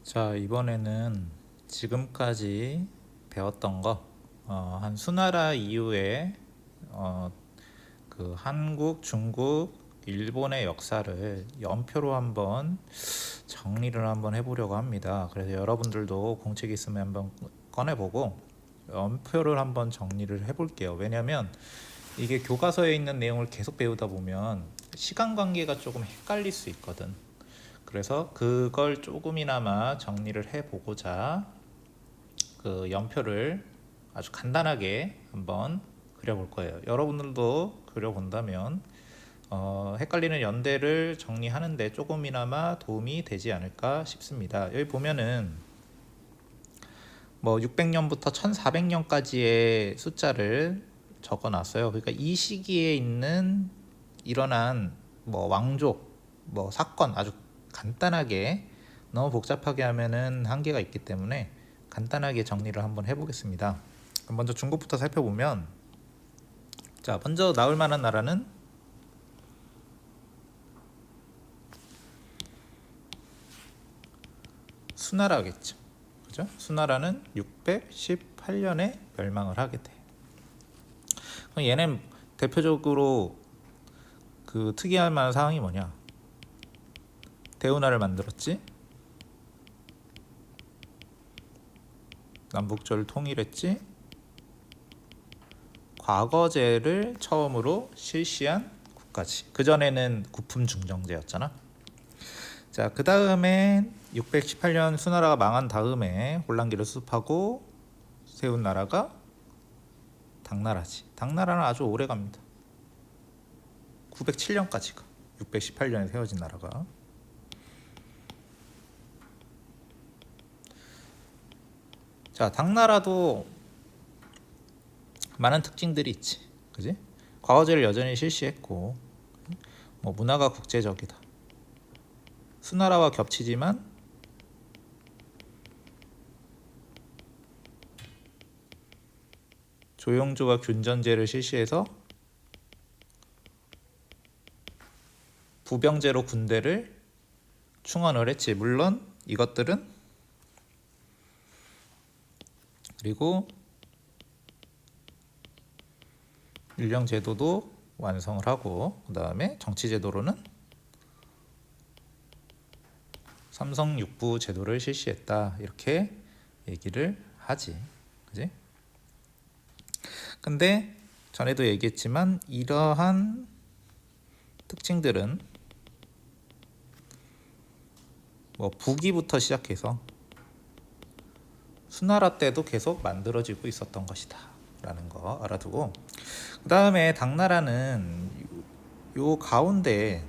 자, 이번에는 지금까지 배웠던 거, 한 수나라 이후에 그 한국, 중국, 일본의 역사를 연표로 한번 정리를 한번 해보려고 합니다. 그래서 여러분들도 공책 있으면 한번 꺼내보고 연표를 한번 정리를 해볼게요. 왜냐하면 이게 교과서에 있는 내용을 계속 배우다 보면 시간 관계가 조금 헷갈릴 수 있거든. 그래서 그걸 조금이나마 정리를 해보고자 그 연표를 아주 간단하게 한번 그려볼 거예요. 여러분들도 그려본다면 헷갈리는 연대를 정리하는데 조금이나마 도움이 되지 않을까 싶습니다. 여기 보면은 뭐 600년부터 1400년까지의 숫자를 적어놨어요. 그러니까 이 시기에 있는 일어난 뭐 왕족, 뭐 사건 아주 간단하게, 너무 복잡하게 하면은 한계가 있기 때문에 간단하게 정리를 한번 해보겠습니다. 먼저 중국부터 살펴보면, 자, 먼저 나올 만한 나라는 수나라겠죠. 그죠? 수나라는 618년에 멸망을 하게 돼. 그럼 얘는 대표적으로 그 특이할 만한 사항이 뭐냐? 대운하를 만들었지. 남북조를 통일했지. 과거제를 처음으로 실시한 국가지. 그전에는 구품중정제였잖아. 자, 그 다음에 618년 수나라가 망한 다음에 혼란기를 수습하고 세운 나라가 당나라지. 당나라는 아주 오래 갑니다. 907년까지 가. 618년에 세워진 나라가. 자, 당나라도 많은 특징들이 있지. 그지? 과거제를 여전히 실시했고, 뭐 문화가 국제적이다. 수나라와 겹치지만 조영조가 균전제를 실시해서 부병제로 군대를 충원을 했지. 물론 이것들은, 그리고 율령제도도 완성을 하고, 그 다음에 정치제도로는 삼성육부 제도를 실시했다, 이렇게 얘기를 하지. 그지? 근데 전에도 얘기했지만 이러한 특징들은 뭐 부기부터 시작해서 수나라 때도 계속 만들어지고 있었던 것이다 라는 거 알아두고, 그 다음에 당나라는 요 가운데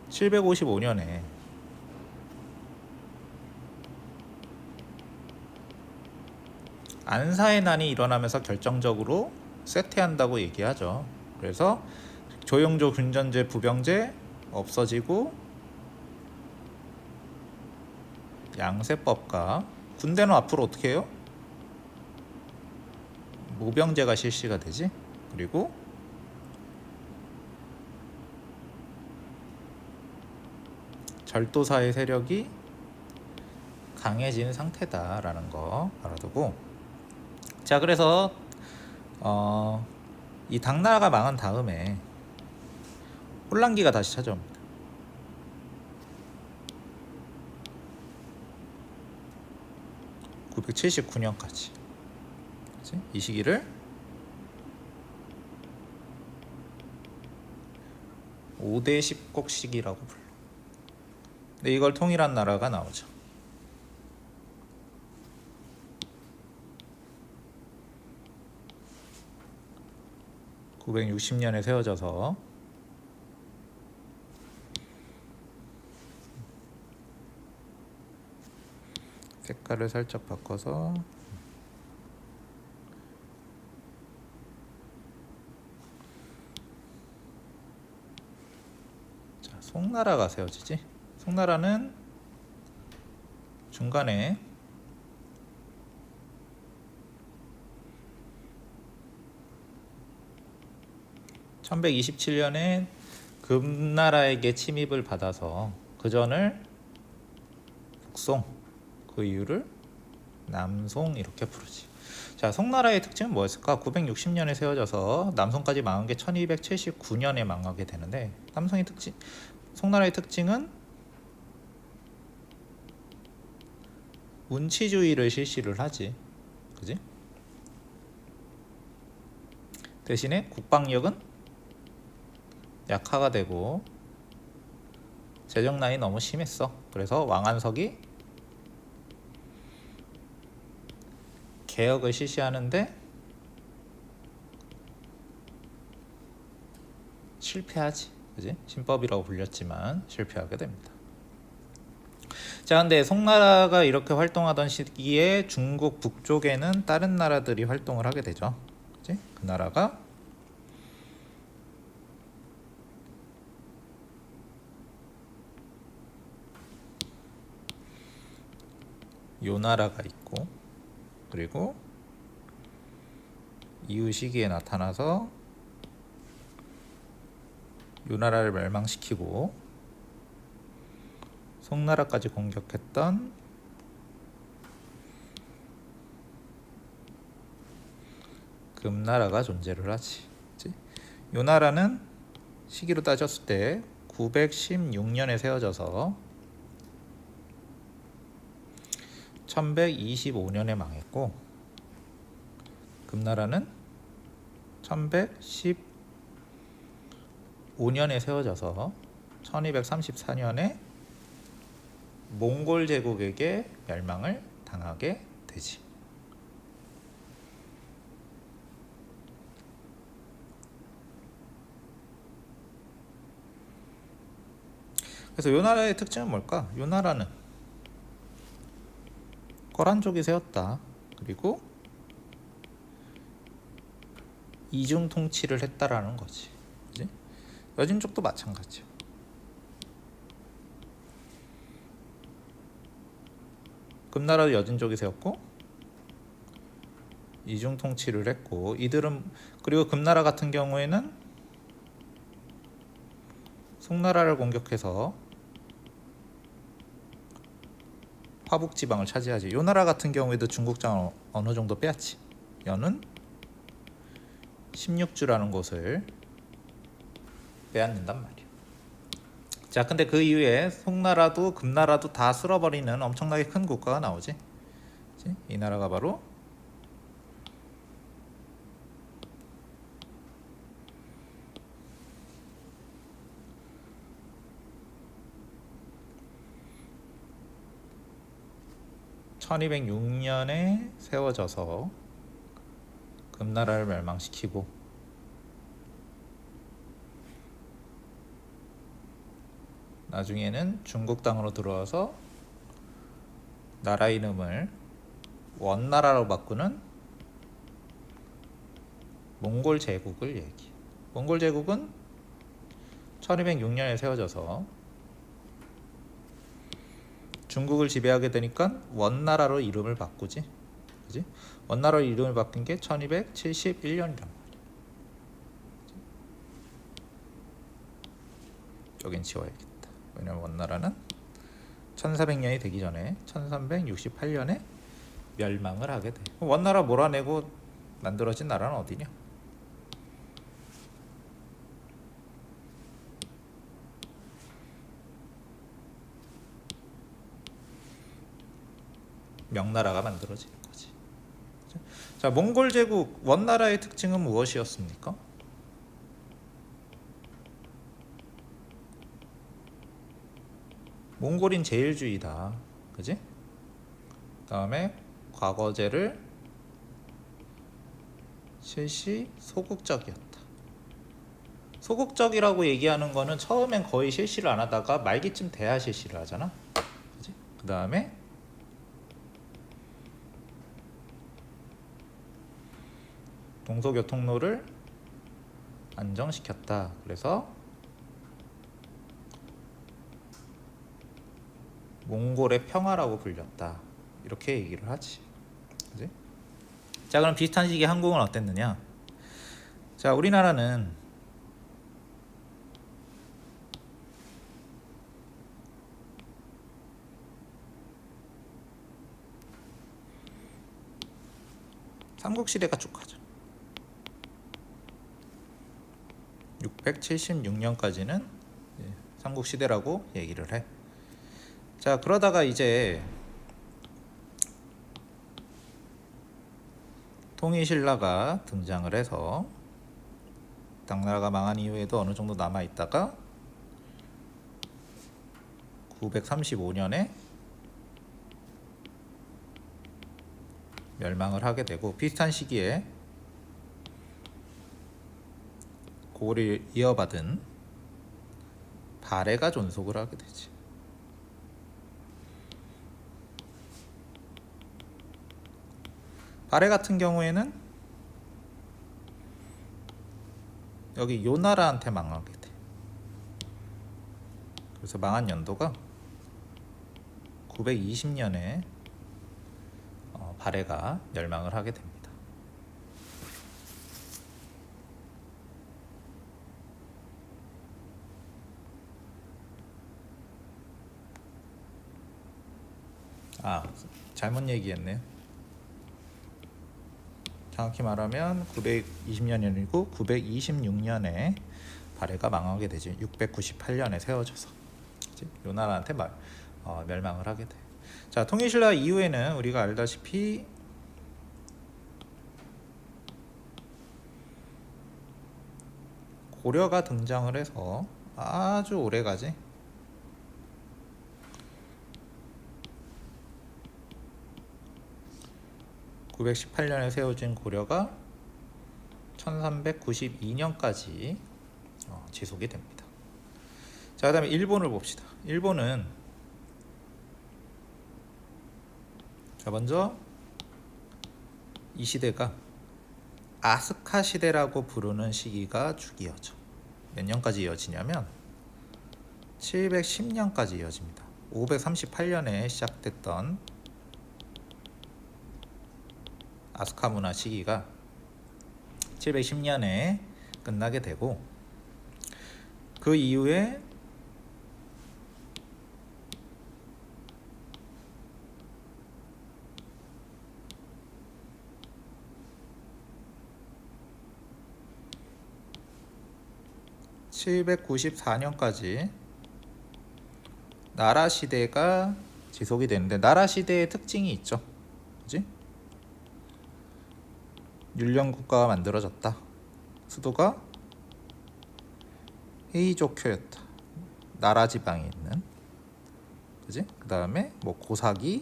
755년에 안사의 난이 일어나면서 결정적으로 쇠퇴한다고 얘기하죠. 그래서 조영조 균전제 부병제 없어지고 양세법과, 군대는 앞으로 어떻게 해요? 모병제가 실시가 되지. 그리고 절도사의 세력이 강해진 상태다라는 거 알아두고, 자, 그래서 이 당나라가 망한 다음에 혼란기가 다시 찾아옵니다. 979년까지. 이 시기를 5대 10곡 시기라고 불러. 근데 이걸 통일한 나라가 나오죠. (960년에) 세워져서 색깔을 살짝 바꿔서 자, 송나라가 세워지지. 송나라는 중간에 (1127년에) 금나라에게 침입을 받아서 그전을 북송, 그 이후를 남송 이렇게 부르지. 자, 송나라의 특징은 뭐였을까? 960년에 세워져서 남송까지 망한 게 1279년에 망하게 되는데, 송나라의 특징은 운치주의를 실시를 하지, 그지? 대신에 국방력은 약화가 되고 재정난이 너무 심했어. 그래서 왕안석이 개혁을 실시하는데 실패하지, 그지? 신법이라고 불렸지만 실패하게 됩니다. 자, 근데 송나라가 이렇게 활동하던 시기에 중국 북쪽에는 다른 나라들이 활동을 하게 되죠. 그지? 그 나라가 요 나라가 있고, 그리고 이후 시기에 나타나서 요 나라를 멸망시키고 송나라까지 공격했던 금나라가 존재를 하지. 요 나라는 시기로 따졌을 때 916년에 세워져서 1125년에 망했고, 금나라는 1115년에 세워져서 1234년에 몽골 제국에게 멸망을 당하게 되지. 그래서 이 나라의 특징은 뭘까? 이 나라는 거란족이 세웠다. 그리고 이중 통치를 했다라는 거지. 그치? 여진족도 마찬가지야. 금나라도 여진족이 세웠고 이중 통치를 했고, 이들은, 그리고 금나라 같은 경우에는 송나라를 공격해서 화북 지방을 차지하지. 요 나라 같은 경우에도 중국장을 어느 정도 빼앗지. 여는 16주라는 곳을 빼앗는단 말이야. 자, 근데 그 이후에 송나라도 금나라도 다 쓸어버리는 엄청나게 큰 국가가 나오지. 그치? 이 나라가 바로 (1206년에) 세워져서 금나라를 멸망시키고, 나중에는 중국 땅으로 들어와서 나라 이름을 원나라로 바꾸는 몽골 제국을 얘기해. 몽골 제국은 1206년에 세워져서 중국을 지배하게 되니까 원나라로 이름을 바꾸지. 그지? 원나라로 이름을 바꾼 게 1271년이란 말이야. 여긴 지워야겠다. 왜냐면 원나라는 1400년이 되기 전에 1368년에 멸망을 하게 돼. 원나라 몰아내고 만들어진 나라는 어디냐? 명나라가 만들어지는 거지. 자, 몽골 제국 원나라의 특징은 무엇이었습니까? 몽골인 제일주의다. 그지? 그다음에 과거제를 실시 소극적이었다. 소극적이라고 얘기하는 거는 처음엔 거의 실시를 안 하다가 말기쯤 돼야 실시를 하잖아. 그지? 그다음에 동서교통로를 안정시켰다. 그래서 몽골의 평화라고 불렸다. 이렇게 얘기를 하지. 그치? 자, 그럼 비슷한 시기에 한국은 어땠느냐? 자, 우리나라는 삼국시대가 쭉 가죠. 676년까지는 삼국시대라고 얘기를 해. 자, 그러다가 이제 통일신라가 등장을 해서 당나라가 망한 이후에도 어느 정도 남아 있다가 935년에 멸망을 하게 되고, 비슷한 시기에 고를 이어받은 발해가 존속을 하게 되지. 발해 같은 경우에는 여기 요나라한테 망하게 돼. 그래서 망한 연도가 920년에 발해가 멸망을 하게 됩니다. 잘못 얘기했네요. 정확히 말하면 920년이 아니고 926년에 발해가 망하게 되지. 698년에 세워져서 요나라한테 멸망을 하게 돼. 자, 통일신라 이후에는 우리가 알다시피 고려가 등장을 해서 아주 오래가지. (918년에) 세워진 고려가 1392년까지 지속이 됩니다. 자, 그 다음에 일본을 봅시다. 일본은 먼저 이 시대가 아스카 시대라고 부르는 시기가 쭉 이어져. 몇 년까지 이어지냐면 710년까지 이어집니다. 538년에 시작됐던 아스카 문화 시기가 710년에 끝나게 되고, 그 이후에 (794년까지) 나라 시대가 지속이 되는데, 나라 시대의 특징이 있죠. 그지? 율령 국가가 만들어졌다. 수도가 헤이조쿄였다. 나라 지방에 있는. 그지? 그 다음에 고사기,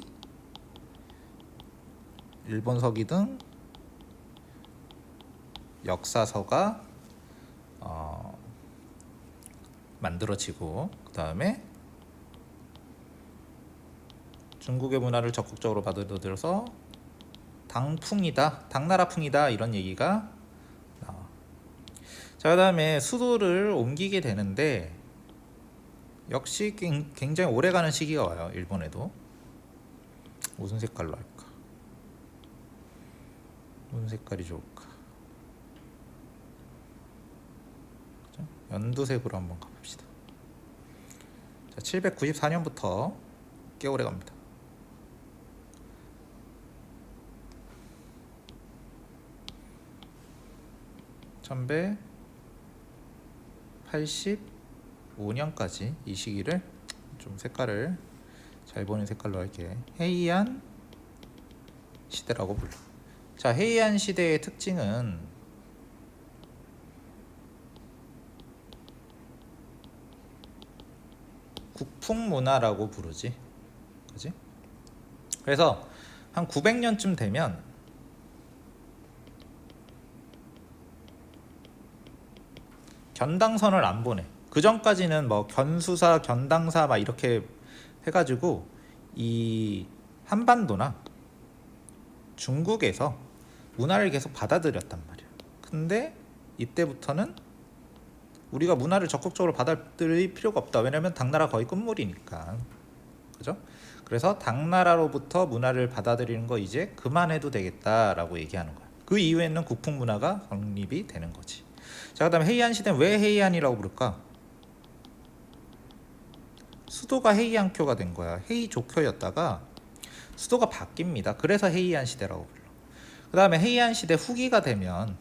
일본서기 등 역사서가 만들어지고, 그 다음에 중국의 문화를 적극적으로 받아들여서 당풍이다, 당나라풍이다, 이런 얘기가 나와. 자, 그 다음에 수도를 옮기게 되는데 역시 굉장히 오래가는 시기가 와요. 일본에도. 무슨 색깔로 할까? 무슨 색깔이 좋을까? 연두색으로 한번 가봅시다. 자, 794년부터 꽤 오래 갑니다. 1185년까지 이 시기를 좀 색깔을 잘 보는 색깔로 할게. 헤이안 시대라고 불러. 자, 헤이안 시대의 특징은 국풍 문화라고 부르지. 그지? 그래서 한 900년쯤 되면 견당선을 안 보내. 그 전까지는 견수사, 견당사 이렇게 해가지고 이 한반도나 중국에서 문화를 계속 받아들였단 말이야. 근데 이때부터는 우리가 문화를 적극적으로 받아들일 필요가 없다. 왜냐면 당나라 거의 끝물이니까. 그죠? 그래서 당나라로부터 문화를 받아들이는 거 이제 그만해도 되겠다라고 얘기하는 거야. 그 이후에는 국풍 문화가 성립이 되는 거지. 자, 그 다음에 헤이안 시대는 왜 헤이안이라고 부를까? 수도가 헤이안쿄가 된 거야. 헤이조쿄였다가 수도가 바뀝니다. 그래서 헤이안 시대라고 불러. 그 다음에 헤이안 시대 후기가 되면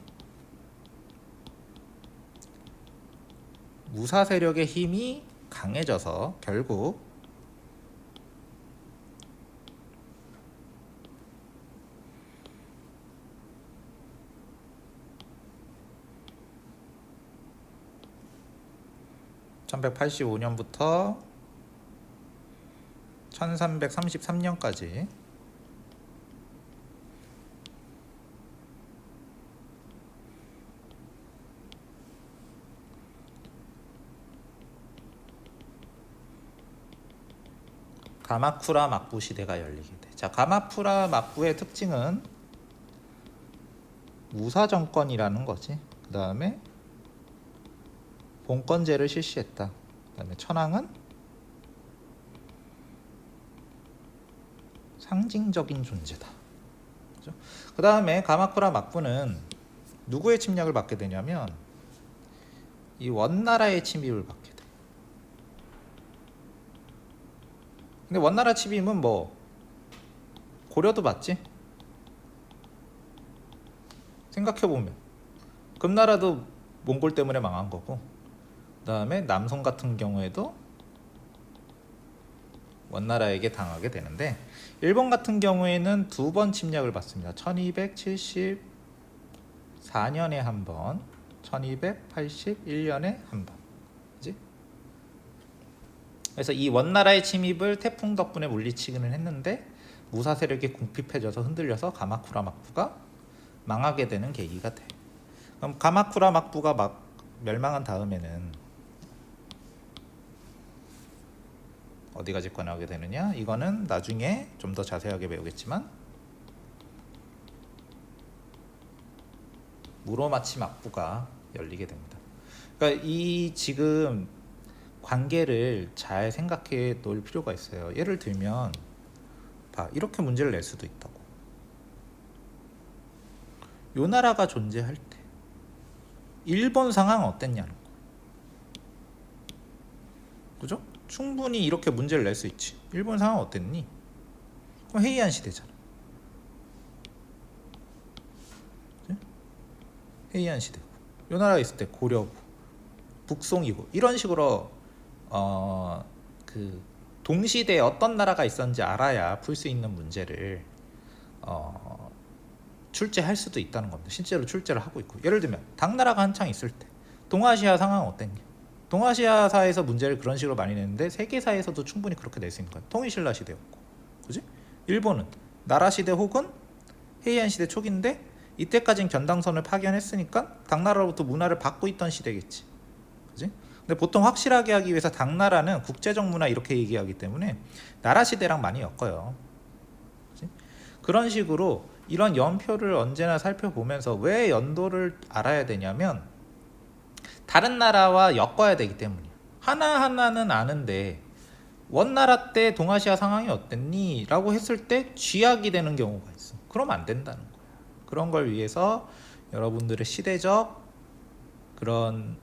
무사 세력의 힘이 강해져서 결국 (1185년부터) 1333년까지 가마쿠라 막부 시대가 열리게 돼. 자, 가마쿠라 막부의 특징은 무사 정권이라는 거지. 그 다음에 봉건제를 실시했다. 그 다음에 천황은 상징적인 존재다. 그죠? 그 다음에 가마쿠라 막부는 누구의 침략을 받게 되냐면 이 원나라의 침입을 받게 돼. 근데 원나라 침입은 뭐 고려도 받지? 생각해보면 금나라도 몽골 때문에 망한 거고, 그 다음에 남송 같은 경우에도 원나라에게 당하게 되는데, 일본 같은 경우에는 두 번 침략을 받습니다. 1274년에 한 번, 1281년에 한 번. 그지? 그래서 이 원나라의 침입을 태풍 덕분에 물리치기는 했는데 무사 세력이 궁핍해져서 흔들려서 가마쿠라 막부가 망하게 되는 계기가 돼. 그럼 가마쿠라 막부가 막 멸망한 다음에는 어디가 집권하게 되느냐? 이거는 나중에 좀 더 자세하게 배우겠지만 무로마치 막부가 열리게 됩니다. 그러니까 이 지금 관계를 잘 생각해 놓을 필요가 있어요. 예를 들면 봐, 이렇게 문제를 낼 수도 있다고. 요 나라가 존재할 때 일본 상황은 어땠냐는 거. 그죠? 충분히 이렇게 문제를 낼 수 있지. 일본 상황 어땠니? 그럼 헤이안 시대잖아. 그치? 헤이안 시대고, 요 나라가 있을 때 고려고, 북송이고, 이런 식으로 그 동시대에 어떤 나라가 있었는지 알아야 풀 수 있는 문제를 출제할 수도 있다는 겁니다. 실제로 출제를 하고 있고, 예를 들면 당나라가 한창 있을 때 동아시아 상황은 어땠냐? 동아시아사에서 문제를 그런 식으로 많이 내는데 세계사에서도 충분히 그렇게 낼 수 있는 거야. 통일신라 시대였고, 그지? 일본은 나라 시대 혹은 헤이안 시대 초기인데 이때까지는 견당선을 파견했으니까 당나라로부터 문화를 받고 있던 시대겠지, 그지? 근데 보통 확실하게 하기 위해서 당나라는 국제적 문화 이렇게 얘기하기 때문에 나라 시대랑 많이 엮어요. 그지? 그런 식으로 이런 연표를 언제나 살펴보면서 왜 연도를 알아야 되냐면 다른 나라와 엮어야 되기 때문이에요. 하나하나는 아는데 원나라 때 동아시아 상황이 어땠니? 라고 했을 때 쥐약이 되는 경우가 있어. 그러면 안 된다는 거야. 그런 걸 위해서 여러분들의 시대적 그런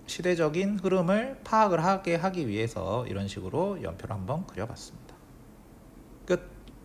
시대적인 흐름을 파악을 하게 하기 위해서 이런 식으로 연표를 한번 그려봤습니다.